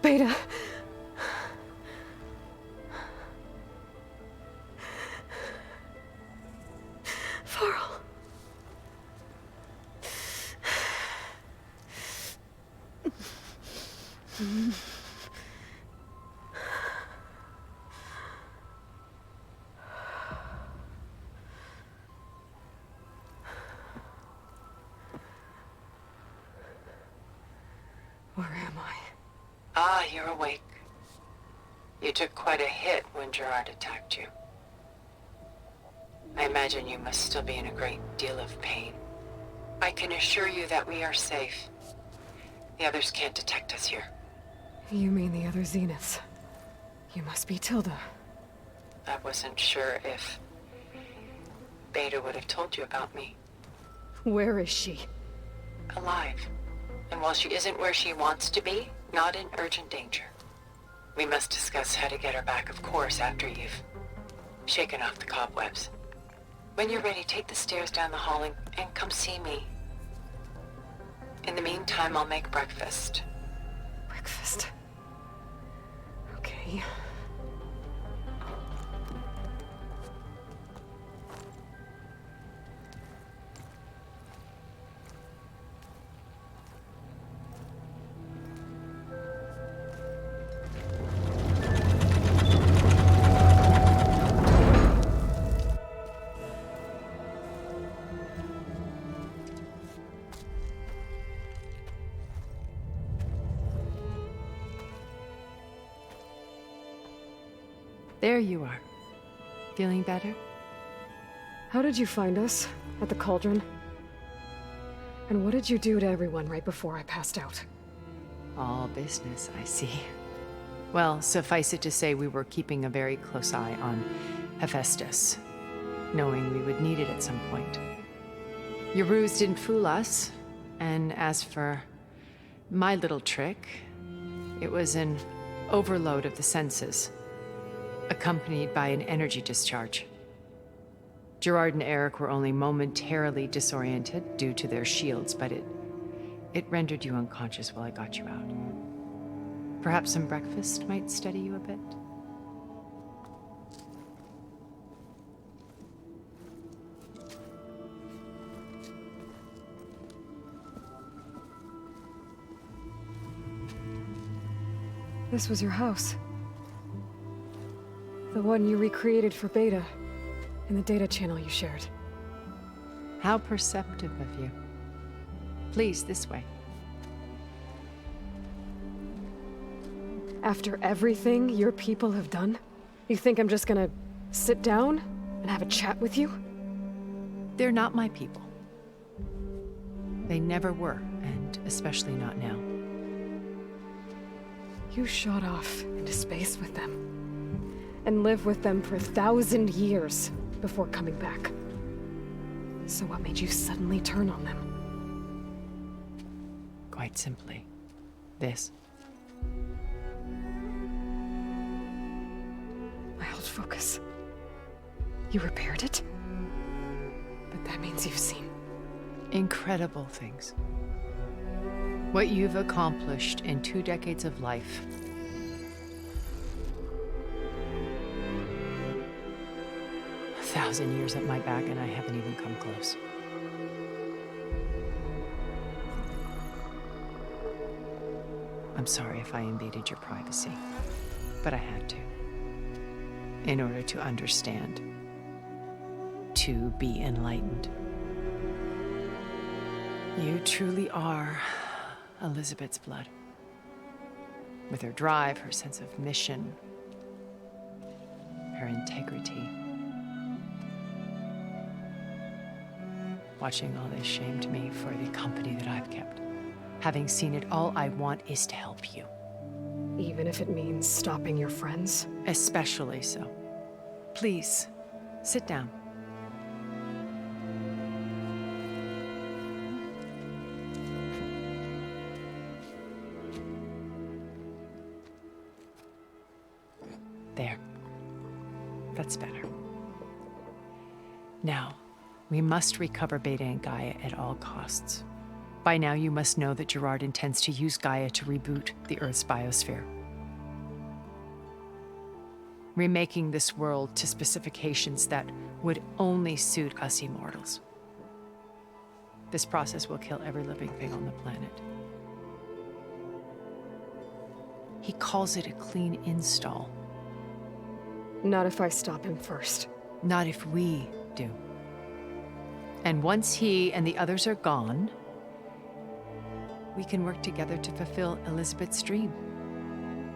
Beta. Varl. Where am I? Ah, you're awake. You took quite a hit when Gerard attacked you. I imagine you must still be in a great deal of pain. I can assure you that we are safe. The others can't detect us here. You mean the other Zeniths? You must be Tilda. I wasn't sure if Beta would have told you about me. Where is she? Alive. And while she isn't where she wants to be, not in urgent danger. We must discuss how to get her back, of course, after you've shaken off the cobwebs. When you're ready, take the stairs down the hall and come see me. In the meantime, I'll make breakfast. Breakfast. Okay. There you are. Feeling better? How did you find us? At the cauldron? And what did you do to everyone right before I passed out? All business, I see. Well, suffice it to say we were keeping a very close eye on Hephaestus, knowing we would need it at some point. Your ruse didn't fool us, and as for my little trick, it was an overload of the senses, accompanied by an energy discharge. Gerard and Eric were only momentarily disoriented due to their shields, but it rendered you unconscious while I got you out. Perhaps some breakfast might steady you a bit? This was your house. The one you recreated for Beta, in the data channel you shared. How perceptive of you. Please, this way. After everything your people have done, you think I'm just gonna sit down and have a chat with you? They're not my people. They never were, and especially not now. You shot off into space with them, and lived with them for 1,000 years before coming back. So what made you suddenly turn on them? Quite simply, this. My old focus. You repaired it? But that means you've seen Incredible things. What you've accomplished in 2 decades of life. A 1,000 years at my back and I haven't even come close. I'm sorry if I invaded your privacy, but I had to. In order to understand. To be enlightened. You truly are Elizabeth's blood. With her drive, her sense of mission, her integrity. Watching all this shamed me for the company that I've kept. Having seen it, all I want is to help you. even if it means stopping your friends? Especially so. Please, sit down. There. That's better. Now, we must recover Beta and Gaia at all costs. By now, you must know that Gerard intends to use Gaia to reboot the Earth's biosphere. remaking this world to specifications that would only suit us immortals. This process will kill every living thing on the planet. He calls it a clean install. Not if I stop him first. Not if we do. And once he and the others are gone, we can work together to fulfill Elizabeth's dream.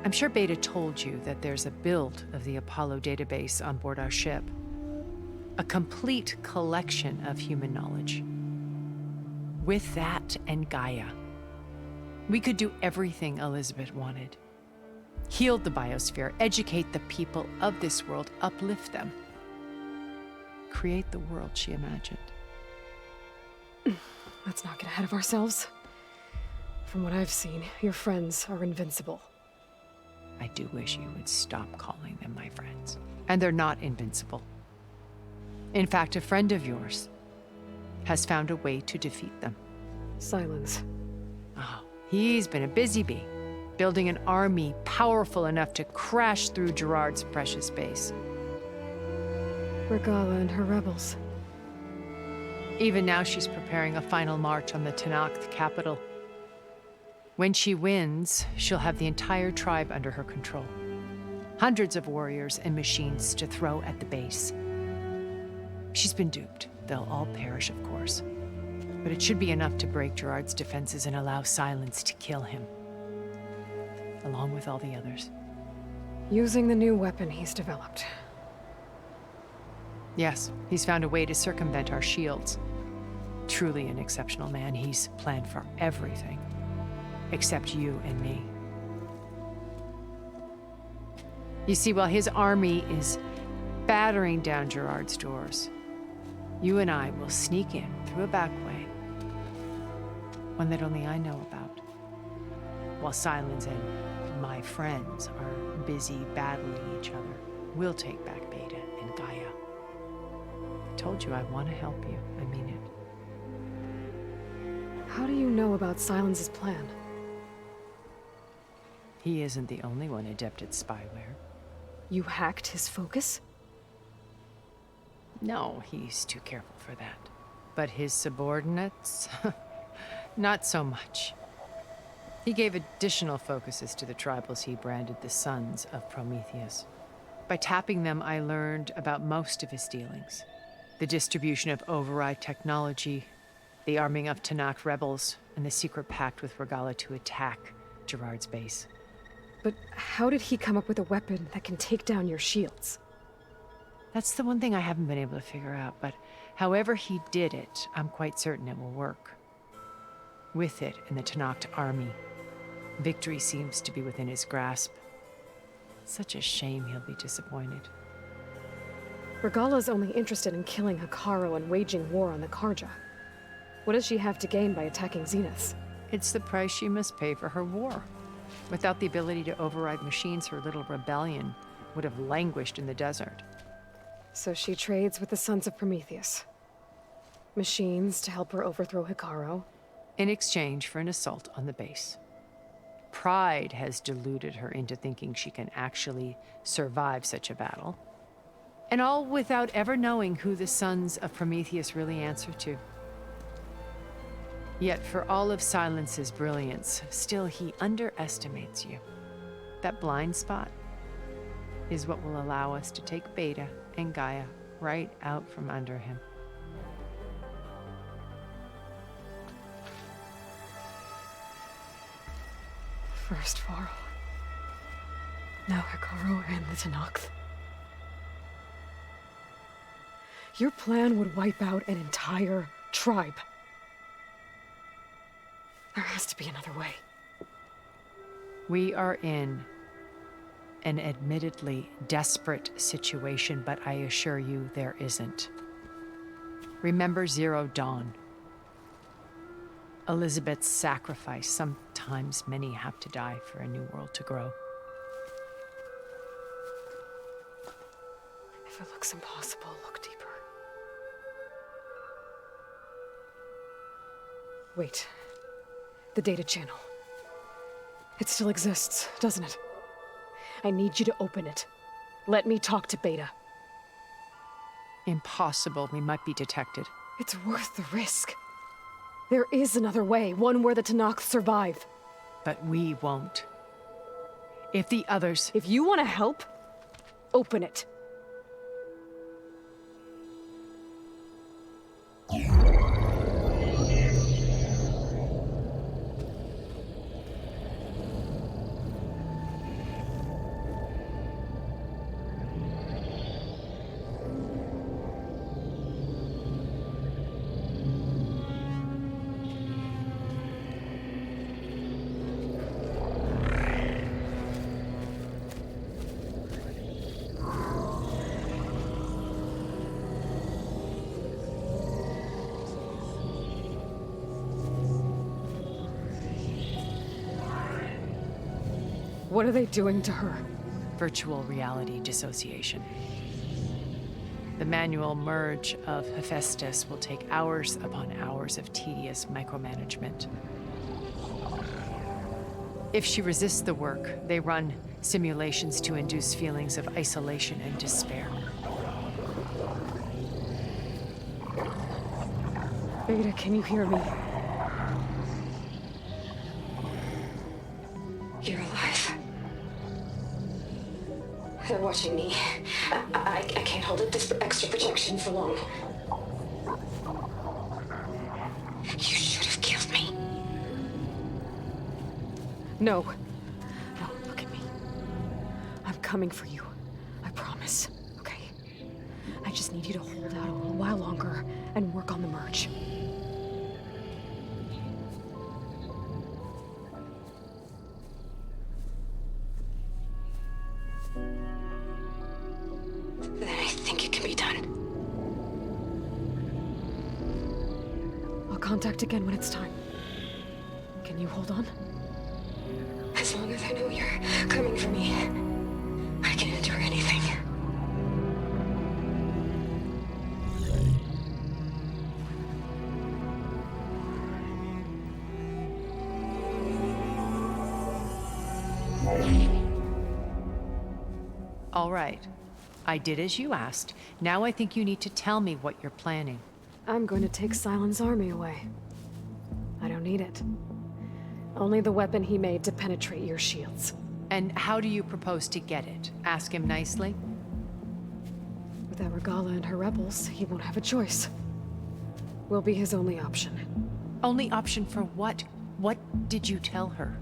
I'm sure Beta told you that there's a build of the Apollo database on board our ship. A complete collection of human knowledge. With that and Gaia, we could do everything Elizabeth wanted. Heal the biosphere, educate the people of this world, uplift them. Create the world she imagined. Let's not get ahead of ourselves. From what I've seen, your friends are invincible. I do wish you would stop calling them my friends. And they're not invincible. In fact, a friend of yours has found a way to defeat them. Silence. Oh, he's been a busy bee, building an army powerful enough to crash through Gerard's precious base. Regala and her rebels. Even now, she's preparing a final march on the Tenakth capital. When she wins, she'll have the entire tribe under her control. Hundreds of warriors and machines to throw at the base. She's been duped. They'll all perish, of course. But it should be enough to break Gerard's defenses and allow Silence to kill him. Along with all the others. Using the new weapon he's developed. Yes, he's found a way to circumvent our shields. Truly an exceptional man. He's planned for everything. Except you and me. You see, while his army is battering down Gerard's doors, you and I will sneak in through a back way. One that only I know about. While Silence and my friends are busy battling each other, we'll take back Beta and Gaia. I told you I want to help you. I mean it. How do you know about Silence's plan? He isn't the only one adept at spyware. You hacked his focus? No, he's too careful for that. But his subordinates? Not so much. He gave additional focuses to the tribals he branded the Sons of Prometheus. By tapping them, I learned about most of his dealings. The distribution of override technology, the arming of Tenakth rebels, and the secret pact with Regala to attack Gerard's base. But how did he come up with a weapon that can take down your shields? That's the one thing I haven't been able to figure out, but however he did it, I'm quite certain it will work. With it and the Tenakth army, victory seems to be within his grasp. Such a shame he'll be disappointed. Regala's only interested in killing Hekarro and waging war on the Karja. What does she have to gain by attacking Zeniths? It's the price she must pay for her war. Without the ability to override machines, her little rebellion would have languished in the desert. So she trades with the Sons of Prometheus. Machines to help her overthrow Hekarro. In exchange for an assault on the base. Pride has deluded her into thinking she can actually survive such a battle. And all without ever knowing who the Sons of Prometheus really answer to. Yet for all of Silence's brilliance, still he underestimates you. That blind spot is what will allow us to take Beta and Gaia right out from under him. First Varl. Now Hekarro and the Tenakth. Your plan would wipe out an entire tribe. There has to be another way. We are in an admittedly desperate situation, but I assure you there isn't. Remember Zero Dawn. Elizabeth's sacrifice. Sometimes many have to die for a new world to grow. If it looks impossible, look deeper. Wait. The data channel. It still exists, doesn't it? I need you to open it. Let me talk to Beta. Impossible. We might be detected. It's worth the risk. There is another way, one where the Tenakth survive. But we won't. If the others... If you want to help, open it. What are they doing to her? Virtual reality dissociation. The manual merge of Hephaestus will take hours upon hours of tedious micromanagement. If she resists the work, they run simulations to induce feelings of isolation and despair. Beta, can you hear me? You're alive. They're watching me. I can't hold up this extra protection for long. You should have killed me. No. No, look at me. I'm coming for you. I promise. Okay? I just need you to hold out a little while longer and work on the merge. Then I think it can be done. I'll contact again when it's time. Can you hold on? As long as I know you're coming for me, I can endure anything. All right. I did as you asked. Now I think you need to tell me what you're planning. I'm going to take Sylens' army away. I don't need it. Only the weapon he made to penetrate your shields. And how do you propose to get it? Ask him nicely? Without Regala and her rebels, he won't have a choice. We'll be his only option. Only option for what? What did you tell her?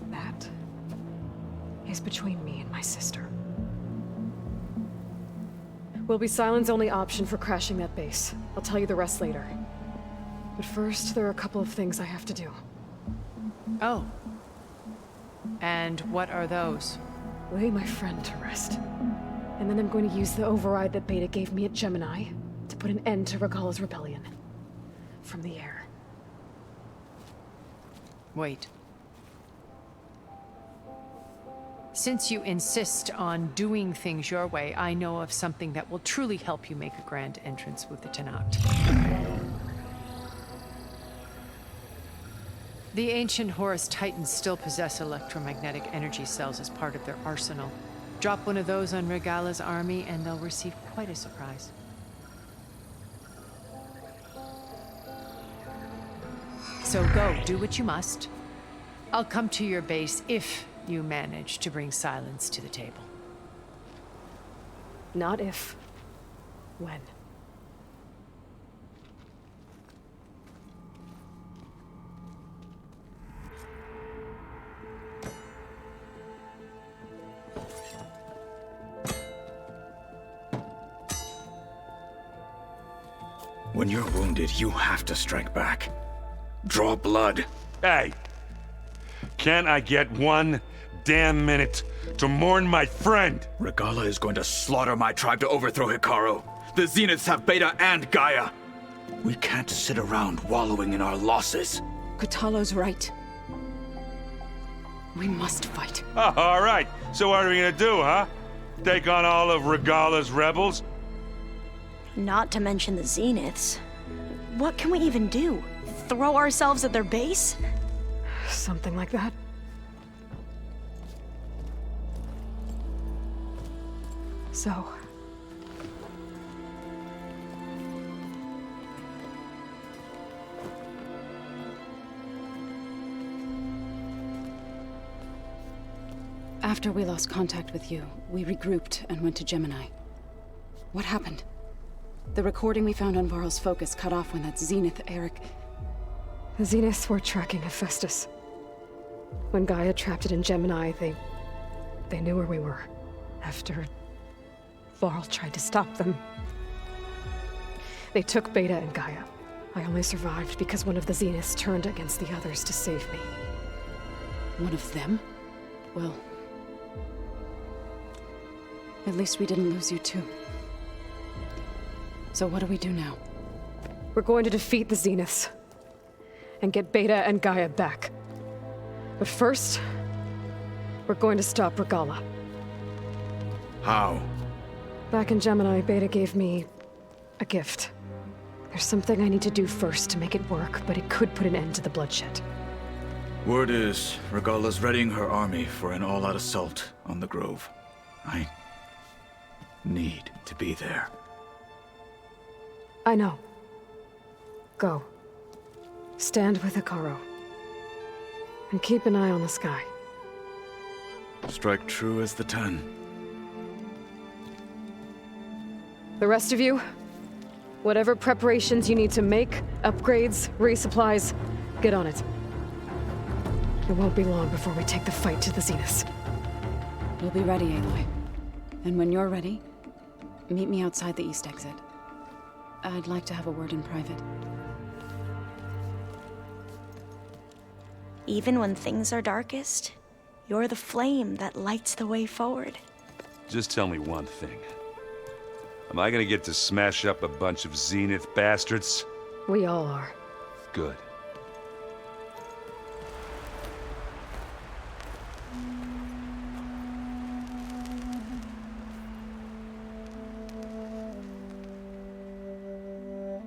That is between me and my sister. Will be Sylens' only option for crashing that base. I'll tell you the rest later. But first, there are a couple of things I have to do. Oh. And what are those? Lay my friend to rest. And then I'm going to use the override that Beta gave me at Gemini to put an end to Regala's rebellion. From the air. Wait. Since you insist on doing things your way, I know of something that will truly help you make a grand entrance with the Tenakth. The ancient Horus Titans still possess electromagnetic energy cells as part of their arsenal. Drop one of those on Regala's army and they'll receive quite a surprise. So go, do what you must. I'll come to your base if you manage to bring Sylens to the table. Not if. When. When you're wounded, you have to strike back. Draw blood. Hey! Can't I get one damn minute to mourn my friend? Regala is going to slaughter my tribe to overthrow Hikaru. The Zeniths have Beta and Gaia. We can't sit around wallowing in our losses. Kotallo's right. We must fight. Oh, all right. So what are we gonna do, huh? Take on all of Regala's rebels? Not to mention the Zeniths. What can we even do? Throw ourselves at their base? Something like that. So... After we lost contact with you, we regrouped and went to Gemini. What happened? The recording we found on Varl's focus cut off when that Zenith, Eric... The Zeniths were tracking Hephaestus. When Gaia trapped it in Gemini, they knew where we were. After Varl tried to stop them. They took Beta and Gaia. I only survived because one of the Zeniths turned against the others to save me. One of them? Well... at least we didn't lose you too. So what do we do now? We're going to defeat the Zeniths. And get Beta and Gaia back. But first, we're going to stop Regala. How? Back in Gemini, Beta gave me a gift. There's something I need to do first to make it work, but it could put an end to the bloodshed. Word is, Regala's readying her army for an all-out assault on the Grove. I need to be there. I know. Go. Stand with Hekarro. And keep an eye on the sky. Strike true as the 10. The rest of you, whatever preparations you need to make, upgrades, resupplies, get on it. It won't be long before we take the fight to the Zeniths. We'll be ready, Aloy. And when you're ready, meet me outside the east exit. I'd like to have a word in private. Even when things are darkest, you're the flame that lights the way forward. Just tell me one thing. Am I gonna get to smash up a bunch of Zenith bastards? We all are. Good.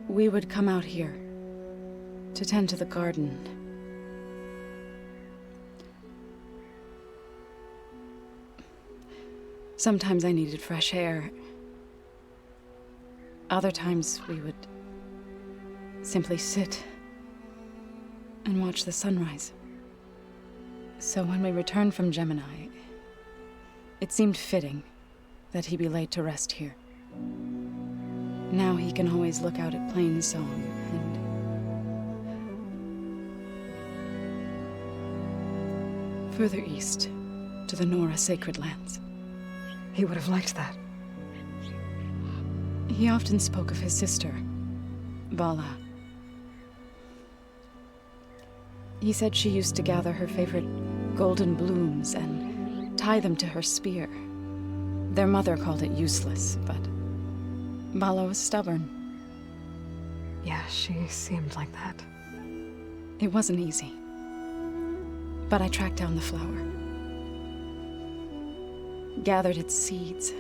We would come out here to tend to the garden. Sometimes I needed fresh air. Other times we would simply sit and watch the sunrise. So when we returned from Gemini, it seemed fitting that he be laid to rest here. Now he can always look out at Plainsong and further east to the Nora sacred lands. He would have liked that. He often spoke of his sister, Vala. He said she used to gather her favorite golden blooms and tie them to her spear. Their mother called it useless, but Vala was stubborn. Yeah, she seemed like that. It wasn't easy. But I tracked down the flower. Gathered its seeds.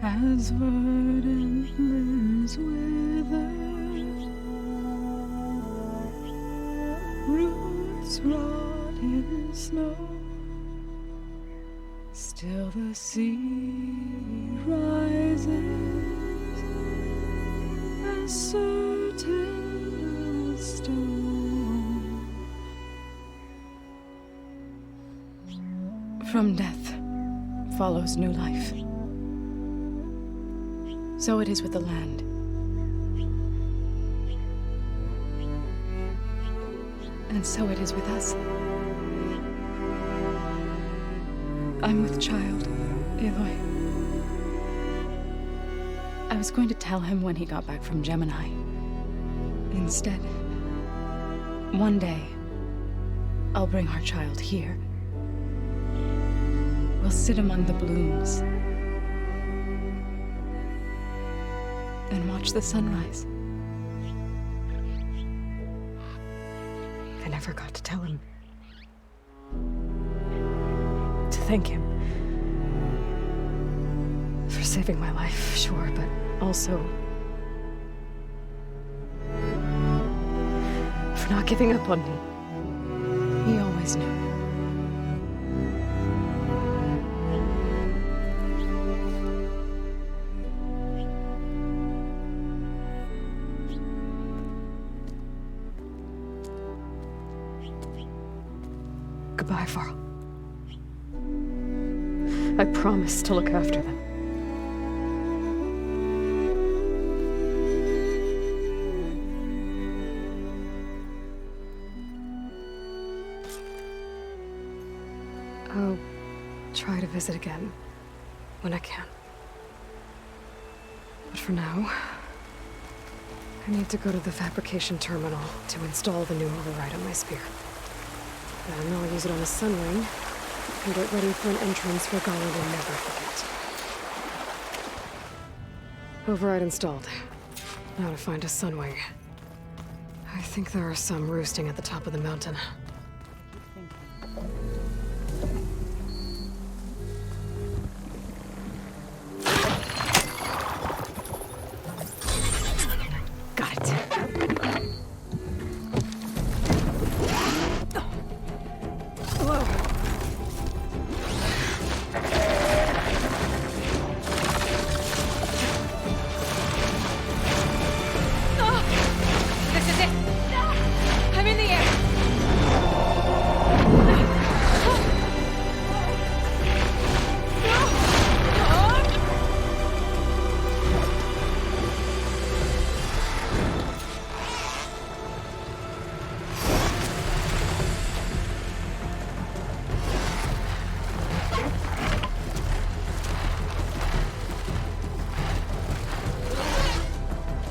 As verdant limbs wither, roots rot in snow, still the sea rises as certain as stone. From death follows new life. So it is with the land. And so it is with us. I'm with child, Aloy. I was going to tell him when he got back from Gemini. Instead, one day, I'll bring our child here. We'll sit among the blooms and watch the sunrise. I never got to tell him. To thank him for saving my life, sure, but also for not giving up on me. He always knew. Goodbye, Varl. I promise to look after them. I'll try to visit again when I can. But for now, I need to go to the fabrication terminal to install the new override on my spear. Then I'll use it on a sunring and get ready for an entrance where Gala will never forget. Override installed. Now to find a sunwing. I think there are some roosting at the top of the mountain. Got it.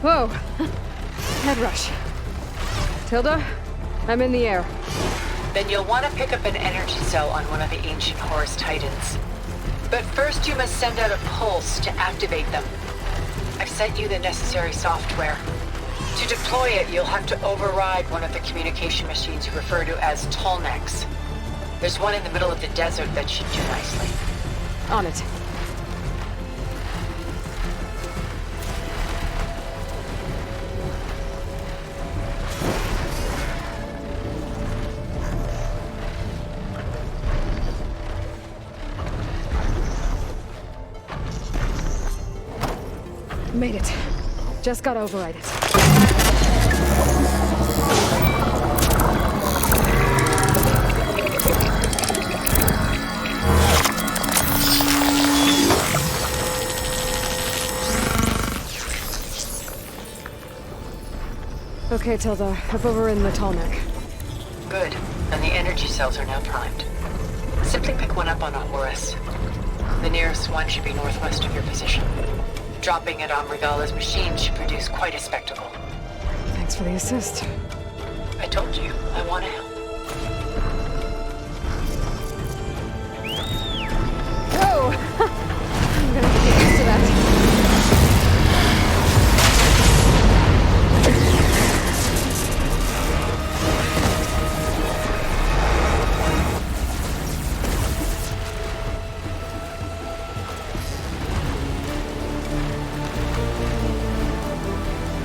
Whoa! Head rush. Tilda, I'm in the air. Then you'll want to pick up an energy cell on one of the ancient Horus Titans. But first you must send out a pulse to activate them. I've sent you the necessary software. To deploy it, you'll have to override one of the communication machines you refer to as Tallnecks. There's one in the middle of the desert that should do nicely. On it. Made it. Just got to override it. Okay, Tilda. I've overridden the Tallneck. Good. And the energy cells are now primed. Simply pick one up on a Horus. The nearest one should be northwest of your position. Dropping it on Regala's machine should produce quite a spectacle. Thanks for the assist. I told you, I want to help. Oh! I'm gonna have to get used to that.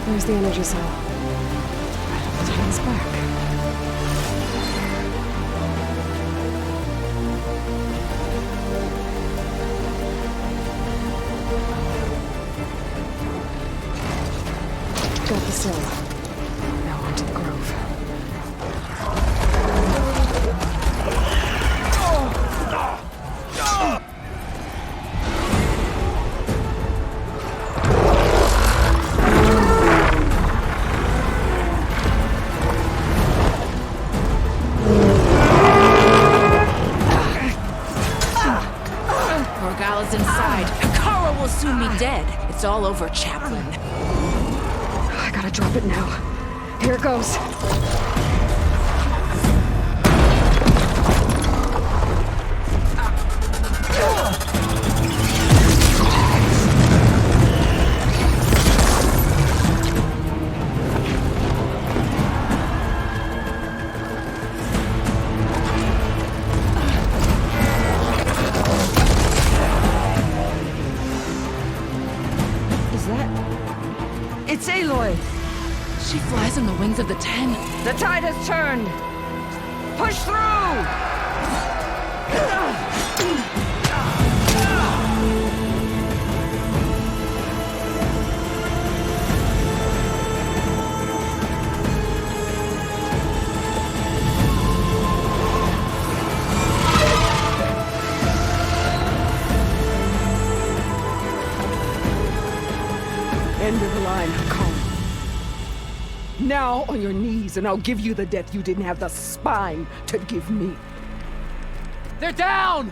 There's the energy cell. Right on the Titan's back. Got the cell. Now onto the grove. It's all over, Chaplain. I gotta drop it now. Here it goes. on the wings of the 10. The tide has turned! Push through! End of the line, come. Now on your knees, and I'll give you the death you didn't have the spine to give me. They're down!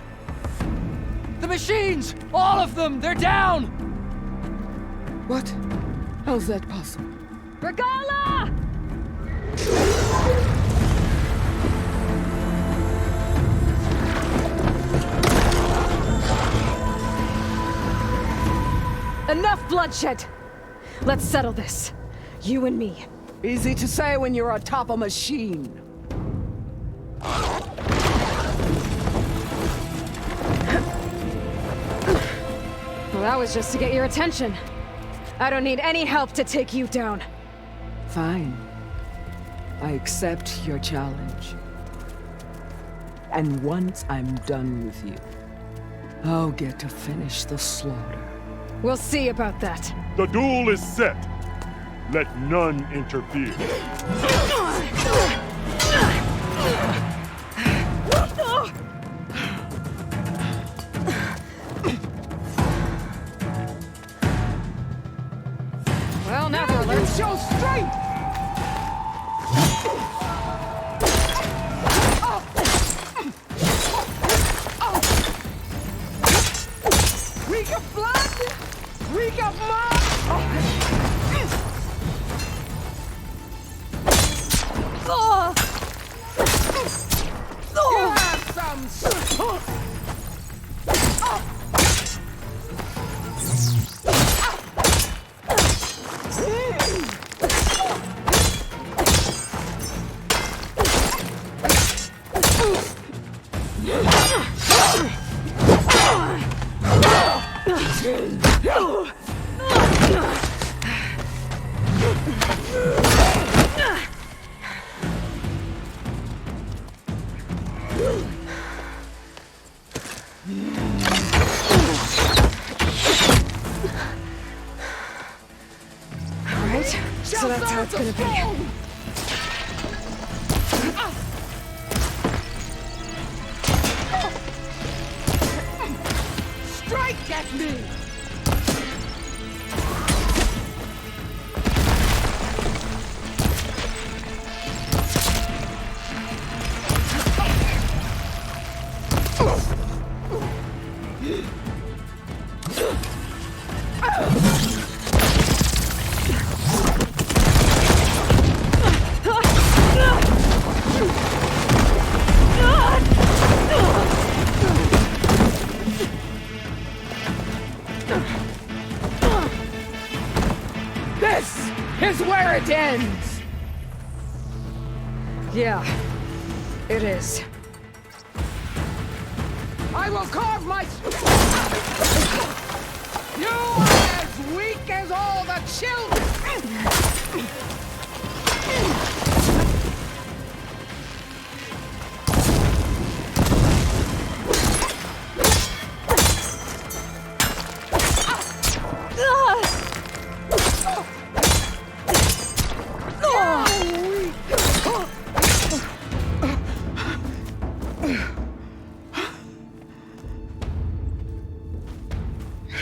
The machines! All of them! They're down! What? How's that possible? Regala! Enough bloodshed! Let's settle this. You and me. Easy to say when you're atop a machine. Well, that was just to get your attention. I don't need any help to take you down. Fine. I accept your challenge. And once I'm done with you, I'll get to finish the slaughter. We'll see about that. The duel is set. Let none interfere. Well, now they're alert. Show strength! We got blood! We got mud! You have some... Alright, so that's how it's gonna be. Strike at me! This is where it ends! Yeah, it is. I will carve my... You are as weak as all the children!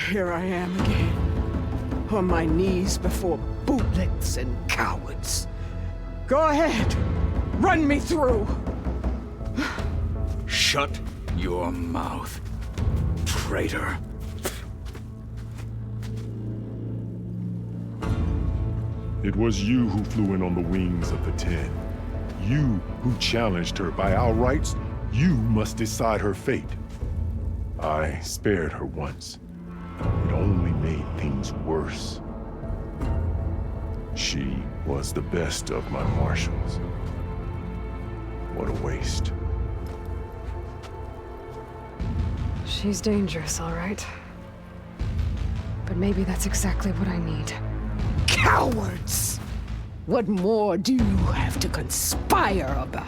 Here I am again, on my knees before bootlets and cowards. Go ahead, run me through. Shut your mouth, traitor. It was you who flew in on the wings of the 10. You who challenged her. By our rights, you must decide her fate. I spared her once. It only made things worse. She was the best of my marshals. What a waste. She's dangerous, all right. But maybe that's exactly what I need. Cowards! What more do you have to conspire about?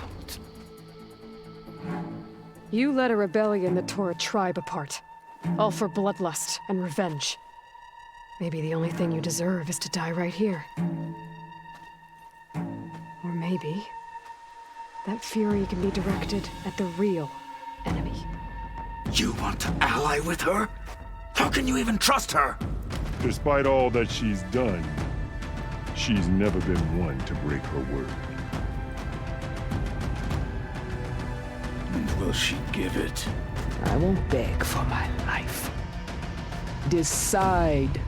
You led a rebellion that tore a tribe apart. All for bloodlust and revenge. Maybe the only thing you deserve is to die right here. Or maybe that fury can be directed at the real enemy. You want to ally with her? How can you even trust her? Despite all that she's done, she's never been one to break her word. And will she give it? I won't beg for my life. Decide.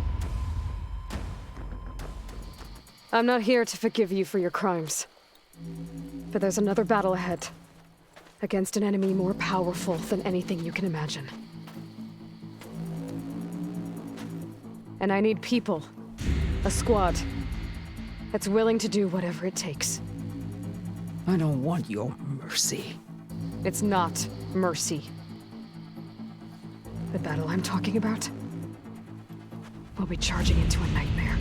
I'm not here to forgive you for your crimes. But there's another battle ahead. Against an enemy more powerful than anything you can imagine. And I need people. A squad. That's willing to do whatever it takes. I don't want your mercy. It's not mercy. The battle I'm talking about will be charging into a nightmare.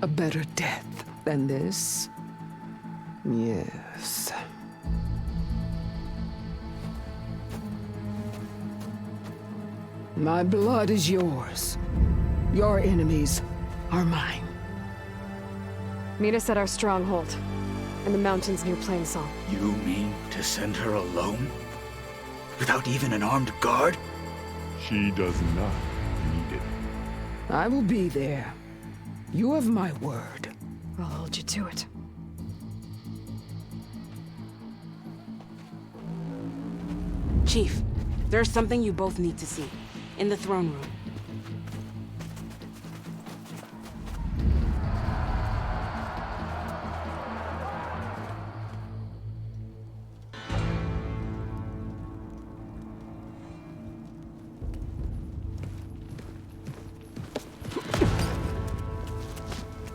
A better death than this? Yes. My blood is yours. Your enemies are mine. Meet us at our stronghold, in the mountains near Plainsong. You mean to send her alone? Without even an armed guard? She does not need it. I will be there. You have my word. I'll hold you to it. Chief, there's something you both need to see. In the throne room.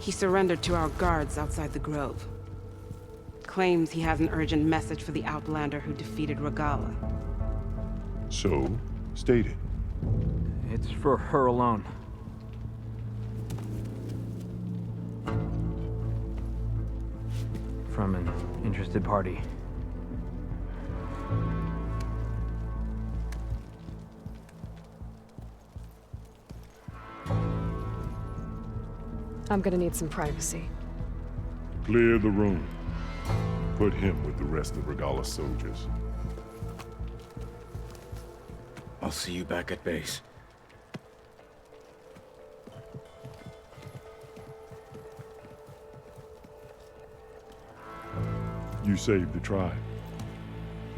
He surrendered to our guards outside the grove. Claims he has an urgent message for the Outlander who defeated Regala. So, state it. It's for her alone. From an interested party. I'm gonna need some privacy. Clear the room. Put him with the rest of Regala's soldiers. I'll see you back at base. You saved the tribe.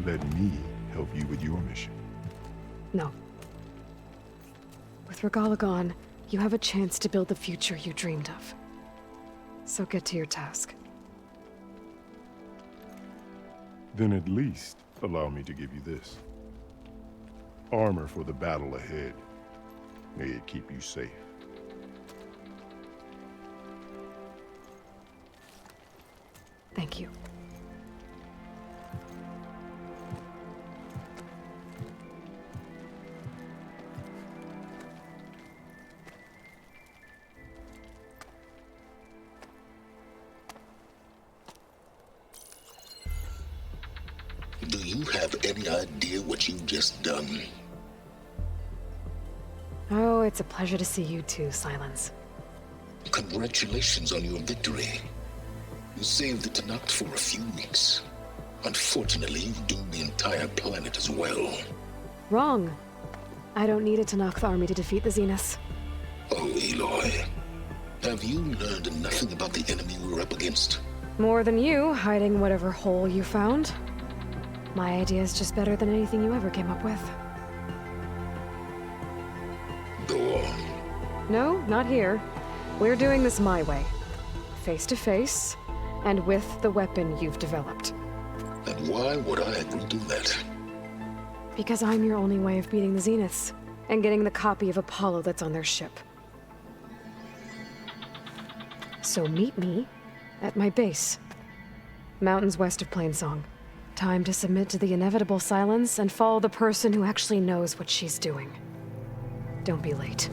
Let me help you with your mission. No. With Regala gone, you have a chance to build the future you dreamed of. So get to your task. Then at least allow me to give you this. Armor for the battle ahead. May it keep you safe. Thank you. Do you have any idea what you've just done? Oh, it's a pleasure to see you too, Silence. Congratulations on your victory. You saved the Tenakth for a few weeks. Unfortunately, you've doomed the entire planet as well. Wrong. I don't need a Tenakth army to defeat the Zeniths. Oh, Aloy. Have you learned nothing about the enemy we're up against? More than you, hiding whatever hole you found. My idea is just better than anything you ever came up with. Go on. No, not here. We're doing this my way. Face to face, and with the weapon you've developed. And why would I agree to that? Because I'm your only way of beating the Zeniths, and getting the copy of Apollo that's on their ship. So meet me at my base. Mountains west of Plainsong. Time to submit to the inevitable silence and follow the person who actually knows what she's doing. Don't be late.